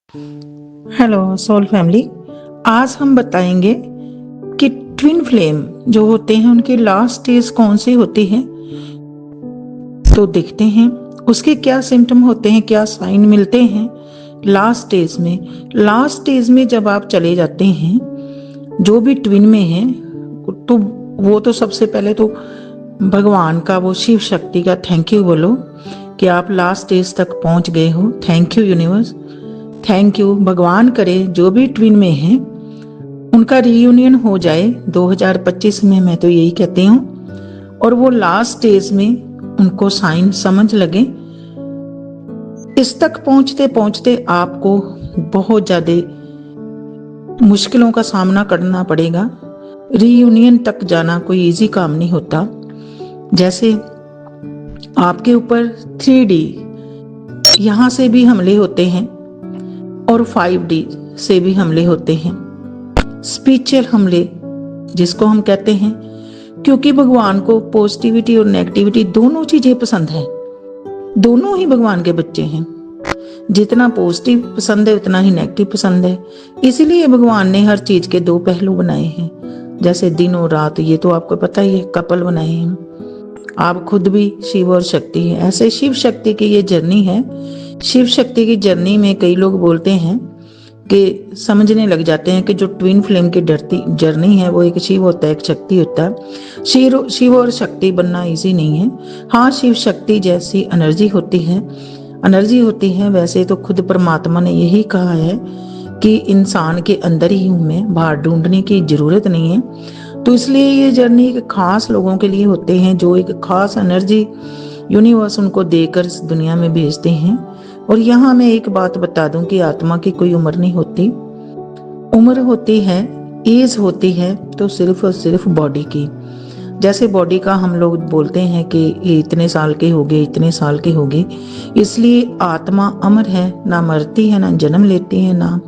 Hello soul family. आज हम बताएंगे कि ट्विन फ्लेम जो होते हैं उनके लास्ट स्टेज कौन से होते हैं। तो देखते हैं उसके क्या सिम्टम होते हैं, क्या साइन मिलते हैं लास्ट स्टेज में। लास्ट स्टेज में जब आप चले जाते हैं जो भी ट्विन में है, तो वो तो सबसे पहले तो भगवान का, वो शिव शक्ति का थैंक यू बोलो कि आप लास्ट स्टेज तक पहुंच गए हो। Thank you universe, thank you. भगवान करे जो भी ट्विन में है उनका रीयूनियन हो जाए 2025 में, मैं तो यही कहती हूँ। और वो लास्ट स्टेज में उनको साइन समझ लगे। इस तक पहुंचते पहुंचते आपको बहुत ज्यादा मुश्किलों का सामना करना पड़ेगा। रीयूनियन तक जाना कोई इजी काम नहीं होता। जैसे आपके ऊपर 3D यहां से भी हमले होते हैं और 5D से भी हमले होते हैं, स्पिरिचुअल हमले जिसको हम कहते हैं, क्योंकि भगवान को पॉजिटिविटी और नेगेटिविटी दोनों चीजें पसंद है। दोनों ही भगवान के बच्चे हैं, जितना पॉजिटिव पसंद है उतना ही नेगेटिव पसंद है। इसीलिए भगवान ने हर चीज के दो पहलू बनाए हैं, जैसे दिन और रात, ये तो आपको पता ही है, कपल बनाए हैं। आप खुद भी शिव और शक्ति है, ऐसे शिव शक्ति की ये जर्नी है। शिव शक्ति की जर्नी में कई लोग बोलते हैं कि समझने लग जाते हैं कि जो ट्विन फ्लेम की डरती जर्नी है वो एक शिव होता है, एक शक्ति होता है। शिव और शक्ति बनना इजी नहीं है। हाँ, शिव शक्ति जैसी एनर्जी होती है। वैसे तो खुद परमात्मा ने यही कहा है कि इंसान के अंदर ही हूं मैं, बाहर ढूंढने की जरूरत नहीं है। तो इसलिए ये जर्नी एक खास लोगों के लिए होते हैं, जो एक खास एनर्जी यूनिवर्स उनको देकर इस दुनिया में भेजते हैं। और यहाँ मैं एक बात बता दूं कि आत्मा की कोई उम्र नहीं होती। उम्र होती है, एज होती है तो सिर्फ और सिर्फ बॉडी की। जैसे बॉडी का हम लोग बोलते हैं कि ये इतने साल के हो गए, इतने साल के हो गए, इसलिए आत्मा अमर है, ना मरती है, ना जन्म लेती है, ना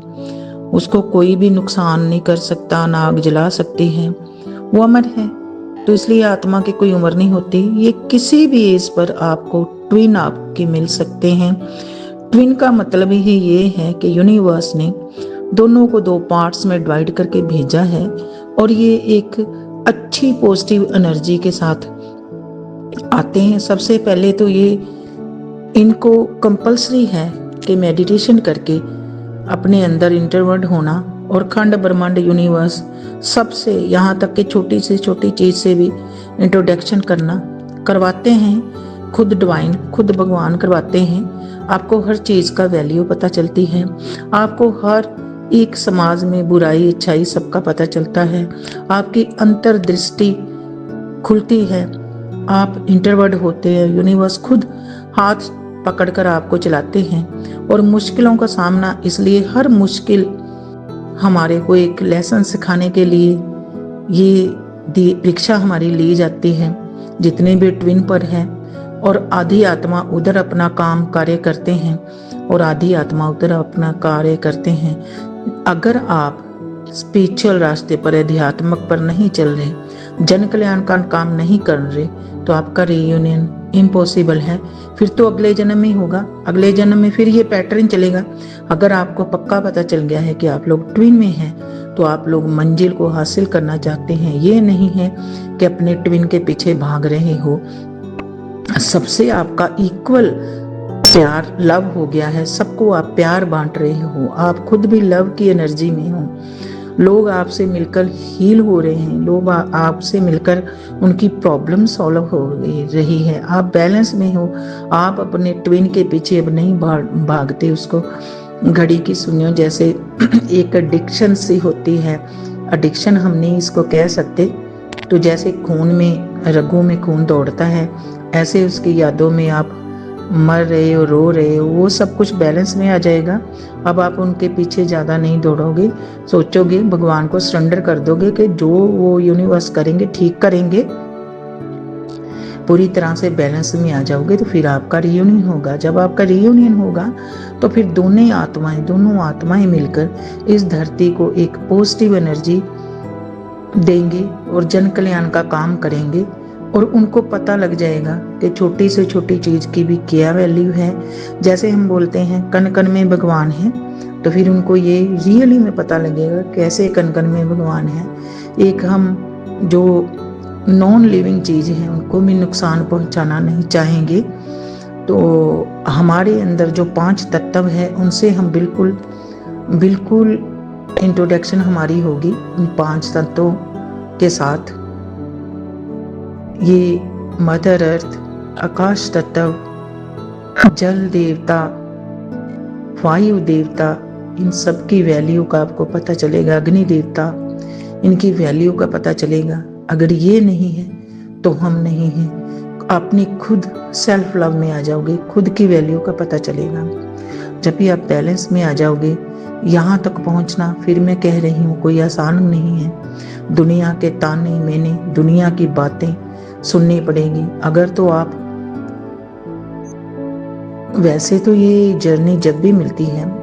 उसको कोई भी नुकसान नहीं कर सकता, ना आग जला सकती है, वो अमर है। तो इसलिए आत्मा की कोई उम्र नहीं होती। ये किसी भी एज पर आपको ट्विन आपके मिल सकते हैं। ट्विन का मतलब ही ये है कि यूनिवर्स ने दोनों को दो पार्ट्स में डिवाइड करके भेजा है, और ये एक अच्छी पॉजिटिव एनर्जी के साथ आते हैं। सबसे पहले तो ये इनको कंपल्सरी है कि मेडिटेशन करके अपने अंदर इंटरवर्ड होना और खंड ब्रह्मांड यूनिवर्स सबसे, यहाँ तक कि छोटी से छोटी चीज से भी इंट्रोडक्शन करवाते हैं। खुद डिवाइन, खुद भगवान करवाते हैं। आपको हर चीज का वैल्यू पता चलती है। आपको हर एक समाज में बुराई अच्छाई सबका पता चलता है। आपकी अंतर्दृष्टि खुलती है। आप इंटरवर्ड होते हैं, यूनिवर्स खुद हाथ पकड़कर आपको चलाते हैं। और मुश्किलों का सामना, इसलिए हर मुश्किल हमारे को एक लेसन सिखाने के लिए ये परीक्षा हमारी ली जाती है। जितने भी ट्विन पर है, और आधी आत्मा उधर अपना काम कार्य करते हैं और आधी आत्मा उधर अपना कार्य करते हैं। अगर आप स्पिरिचुअल रास्ते पर, अध्यात्मक पर नहीं चल रहे, जन कल्याण का काम नहीं कर रहे, तो आपका रीयूनियन इम्पॉसिबल है। फिर तो अगले जन्म में होगा, अगले जन्म में फिर ये पैटर्न चलेगा। अगर आपको पक्का पता चल गया है कि आप लोग ट्विन में हैं, तो आप लोग मंजिल को हासिल करना चाहते हैं। ये नहीं है कि अपने ट्विन के पीछे भाग रहे हो। सबसे आपका इक्वल प्यार, लव हो गया है। सबको आप प्यार बांट रहे हो। आप खुद भी लव की एनर्जी में हो। लोग आपसे मिलकर हील हो रहे हैं। लोग आपसे मिलकर उनकी प्रॉब्लम सॉल्व हो रही है। आप बैलेंस में हो। आप अपने ट्विन के पीछे अब नहीं भागते। उसको घड़ी की सुनियो जैसे एक एडिक्शन सी होती है। एडिक्शन हम नहीं इसको कह सकते। तो जैसे खून में, रगों में खून दौड़ता है, ऐसे उसकी यादों में आप मर रहे हो, रो रहे हो, वो सब कुछ बैलेंस में आ जाएगा। अब आप उनके पीछे ज्यादा नहीं दौड़ोगे, सोचोगे, भगवान को सरेंडर कर दोगे कि जो वो यूनिवर्स करेंगे ठीक करेंगे, पूरी तरह से बैलेंस में आ जाओगे। तो फिर आपका रियूनियन होगा। जब आपका रियूनियन होगा तो फिर दोनों आत्माएं मिलकर इस धरती को एक पॉजिटिव एनर्जी देंगे और जन कल्याण का काम करेंगे। और उनको पता लग जाएगा कि छोटी से छोटी चीज की भी क्या वैल्यू है। जैसे हम बोलते हैं कण कण में भगवान है, तो फिर उनको ये रियली में पता लगेगा कैसे कण कण में भगवान है। एक हम जो नॉन लिविंग चीज़ हैं उनको भी नुकसान पहुंचाना नहीं चाहेंगे। तो हमारे अंदर जो 5 तत्व है उनसे हम बिल्कुल बिल्कुल इंट्रोडक्शन हमारी होगी उन 5 तत्वों के साथ। ये मदर अर्थ, आकाश तत्व, जल देवता, वायु देवता, इन सब की वैल्यू का आपको पता चलेगा। अग्नि देवता, इनकी वैल्यू का पता चलेगा। अगर ये नहीं है तो हम नहीं हैं। अपनी खुद सेल्फ लव में आ जाओगे, खुद की वैल्यू का पता चलेगा। जब भी आप बैलेंस में आ जाओगे, यहाँ तक पहुँचना फिर मैं कह रही हूँ कोई आसान नहीं है। दुनिया के ताने मेने, दुनिया की बातें सुननी पड़ेगी। अगर तो आप वैसे तो ये जर्नी जब भी मिलती है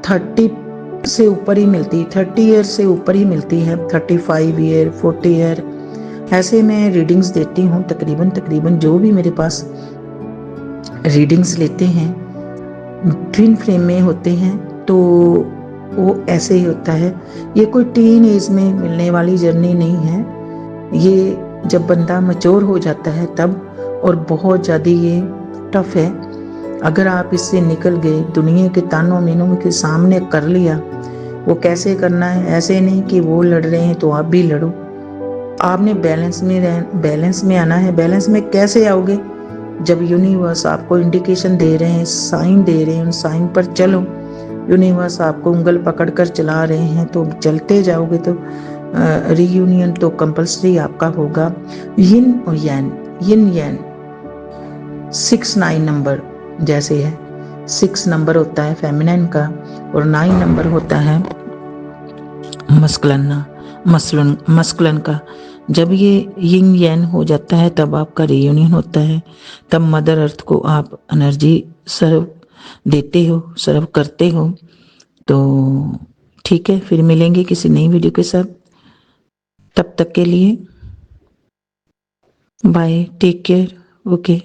30 से ऊपर ही मिलती है, 30 ईयर से ऊपर ही मिलती है, 35 ईयर 40 ईयर ऐसे मैं रीडिंग्स देती हूँ। तकरीबन जो भी मेरे पास रीडिंग्स लेते हैं ट्विन फ्लेम में होते हैं तो वो ऐसे ही होता है। ये कोई टीन एज में मिलने वाली जर्नी नहीं है। ये जब बंदा मैच्योर हो जाता है तब, और बहुत ज़्यादा ये टफ है। अगर आप इससे निकल गए, दुनिया के तानों मीनों के सामने कर लिया, वो कैसे करना है, ऐसे नहीं कि वो लड़ रहे हैं तो आप भी लड़ो। आपने बैलेंस में आना है। बैलेंस में कैसे आओगे? जब यूनिवर्स आपको इंडिकेशन दे रहे हैं, साइन दे रहे हैं, उन साइन पर चलो। यूनिवर्स आपको उंगल पकड़कर चला रहे हैं तो चलते जाओगे तो रीयूनियन तो कंपल्सरी आपका होगा। यिन और यिन यैन 6-9 नंबर जैसे है। 6 नंबर होता है फेमिनिन का और 9 नंबर होता है मस्कुलिन का। जब ये यिन यैन हो जाता है तब आपका रियूनियन होता है। तब मदर अर्थ को आप एनर्जी सर्व देते हो, सर्व करते हो। तो ठीक है, फिर मिलेंगे किसी नई वीडियो के साथ। तब तक के लिए बाय, टेक केयर, ओके।